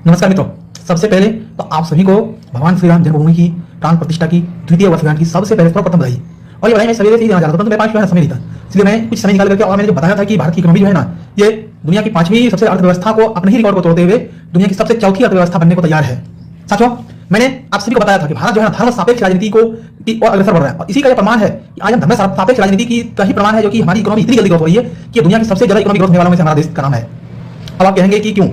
नमस्कार मित्रों, सबसे पहले तो आप सभी को भगवान श्री राम जन्मभूमि की प्राण प्रतिष्ठा की द्वितीय वर्षगांठ की सबसे पहले सर्वप्रथम बधाई। और ये बधाई मैं सवेरे से ही देना चाहता था, परंतु मेरे पास जो है समय नहीं था, इसलिए मैं कुछ समय निकाल करके और मैंने जो बताया था कि भारत की इकोनॉमी जो है ना, ये दुनिया की 5वीं सबसे अर्थव्यवस्था को अपने ही रिकॉर्ड को तोड़ते हुए दुनिया की सबसे चौथी अर्थव्यवस्था बनने को तैयार है। साथियों, मैंने आप सभी को बताया था कि भारत जो है धर्म सापेक्ष राजनीति को और अग्रसर बढ़ रहा है, और इसी का प्रमाण है कि आज हम धर्म सापेक्ष राजनीति की का ही प्रमाण है जो कि हमारी इकोनॉमी इतनी जल्दी ग्रोथ हो रही है कि दुनिया की सबसे ज्यादा इकोनॉमिक ग्रोथ होने वालों में से हमारा देश का नाम है। अब आप कहेंगे कि क्यों,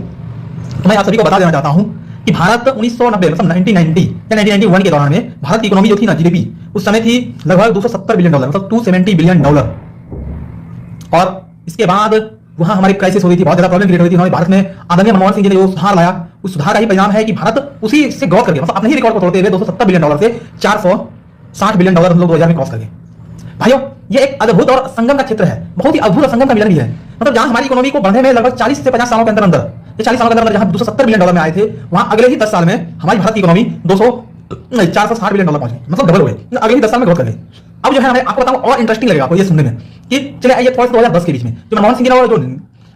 तो मैं आप सभी को बता देना चाहता हूं कि भारत 1990 मतलब 1990 या 1991 के दौरान में भारत की इकोनॉमी जो थी ना, जीडीपी उस समय थी लगभग $270 बिलियन, मतलब $270 बिलियन। और इसके बाद वहां हमारी क्राइसिस हो रही थी, बहुत ज्यादा प्रॉब्लम क्रिएट हो रही थी। बात में आदरणीय मनमोहन सिंह जी ने जो सुधार लाया, उस सुधार का ही परिणाम है कि भारत उसी से ग्रोथ करके मतलब अपने ही रिकॉर्ड को तोड़ते हुए $270 बिलियन से $460 बिलियन हम लोग 2000 में क्रॉस करके। भाइयों, ये एक अद्भुत और संगम का क्षेत्र है, बहुत ही अद्भुत संगम का मिलन भी है। मतलब जहां हमारी इकोनॉमी को बढ़ने में लगभग 40 से 50 सालों के अंदर 40 सालों के अंदर जहां $270 बिलियन में आए थे, वहां अगले ही 10 साल में हमारी भारत की इकोनॉमी 460 बिलियन पहुंच गई, मतलब डबल हो गई, अगले ही 10 साल में ग्रोथ कर गई। अब जो है आपको बताऊं और इंटरेस्टिंग लगेगा आपको ये सुनने में कि चलिए आइए थोड़ा सा 2010 के बीच में जो मनमोहन सिंह ने जो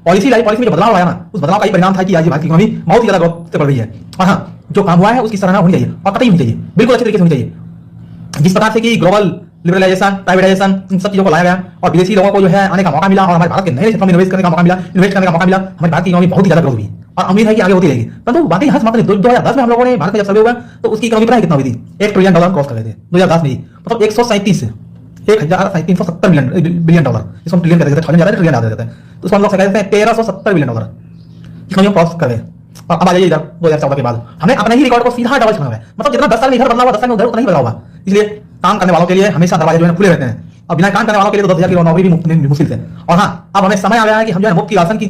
पॉलिसी में जो बदलाव आया ना, उस बदलाव का ही परिणाम था कि आज भारत की इकोनॉमी बहुत ही ज्यादा ग्रोथ से बढ़ रही है। और हाँ, जो काम हुआ है उसकी सराहना होनी चाहिए और कतई होनी चाहिए, बिल्कुल अच्छे तरीके से होनी चाहिए। जिस प्रकार से कि ग्लोबल लिबरलाइजेशन, प्राइवेटाइजेशन, इन सब चीजों को लाया गया और विदेशी लोगों को जो है आने का मौका मिला और हमारे भारत के नए क्षेत्रों में निवेश करने का मौका मिला, इन्वेस्ट करने का मौका मिला, हमारे भारत की इकोनॉमी बहुत ही ज्यादा ग्रोथ हुई और उम्मीद है कि आगे होती रहेगी। परंतु बातें यहाँ समाप्त नहीं। 2010 में हम लोगों ने भारत में जब सर्वे हुआ तो उसकी इकोनॉमी कितना हुई थी, $1 ट्रिलियन क्रॉस कर गए थे 2010 में ही, मतलब 1,370 बिलियन डॉलर, जिसको हम ट्रिलियन कहते हैं, ट्रिलियन याद रहता है, तो उसको हम लोग कहते हैं $1,370 बिलियन इकोनॉमी क्रॉस कर गए। और अब आ जाइए इधर 2014 के बाद हमने अपने ही रिकॉर्ड को सीधा डबल छुआ है, मतलब जितना 10 साल में इधर बदला हुआ 10 साल में उधर उतना ही बदला हुआ। इसलिए काम करने वालों के लिए हमेशा दरवाजे जो है खुले रहते हैं और बिना काम करने वालों के लिए तो 10,000 की नौकरी भी मुश्किल है। और हाँ, अब हमें समय आ गया है कि हम जो है मुफ्त की राशन की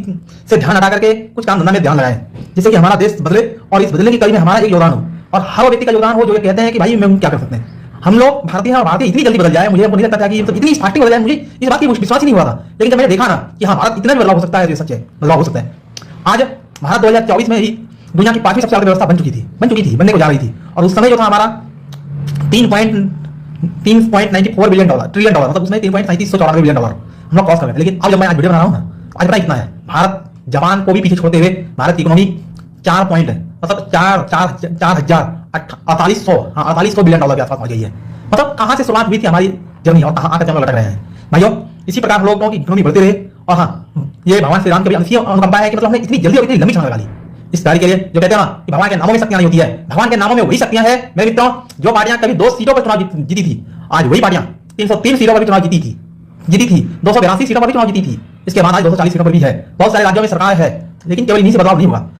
से ध्यान हटा करके कुछ काम धंधा में ध्यान लगाएं, जिससे कि हमारा देश बदले और इस बदलने की कड़ी में हमारा एक योगदान हो और हर व्यक्ति का योगदान हो जो ये कहते हैं कि भाई हम क्या कर सकते हैं। हम लोग भारतीय इतनी जल्दी बदल जाए, मुझे नहीं लगता था कि इतनी फास्टिंग बदल जाए, मुझे इस बात की विश्वास ही नहीं हुआ था। लेकिन जब मैंने देखा ना कि हाँ भारत इतना भी बदलाव हो सकता है, सच है बदलाव हो सकता है। आज भारत 2024 में ही दुनिया की 5वीं सबसे अर्थव्यवस्था बन चुकी थी, बनने को जा रही थी। और उस समय जो था हमारा 3.94 ट्रिलियन डॉलर, मतलब उसमें 3.3794 बिलियन डॉलर हम लोग क्रॉस कर गए। लेकिन अब जब मैं आज वीडियो बना रहा हूँ ना, आज पता कितना है, भारत जापान को भी पीछे छोड़ते हुए भारत की इकोनॉमी 4 पॉइंट है, मतलब 4800 बिलियन डॉलर के आसपास पहुंच गई है। मतलब कहां से शुरुआत हुई थी हमारी जर्नी और कहां आकर हम लटक रहे हैं। भाइयों, इसी प्रकार हम लोगों की इकोनॉमी बढ़ती रहे। और हाँ, ये भगवान श्री राम की भी अंशी अनुकंपा है कि मतलब हमने इतनी जल्दी और इतनी लंबी छलांग लगा ली इस कार्य के लिए। जो कहते हैं ना कि भगवान के नामों में शक्तियां नहीं होती है, भगवान के नामों में वही शक्तियां हैं मेरे मित्रों। जो पार्टियां कभी 2 सीटों पर चुनाव जीती थी, आज वही पार्टियां 303 सीटों पर भी चुनाव जीती थी, 282 सीटों पर भी चुनाव जीती थी। इसके बाद आज 240 सीटों पर भी है। बहुत सारे राज्यों में सरकार है, लेकिन केवल इन्हीं से बदलाव नहीं हुआ।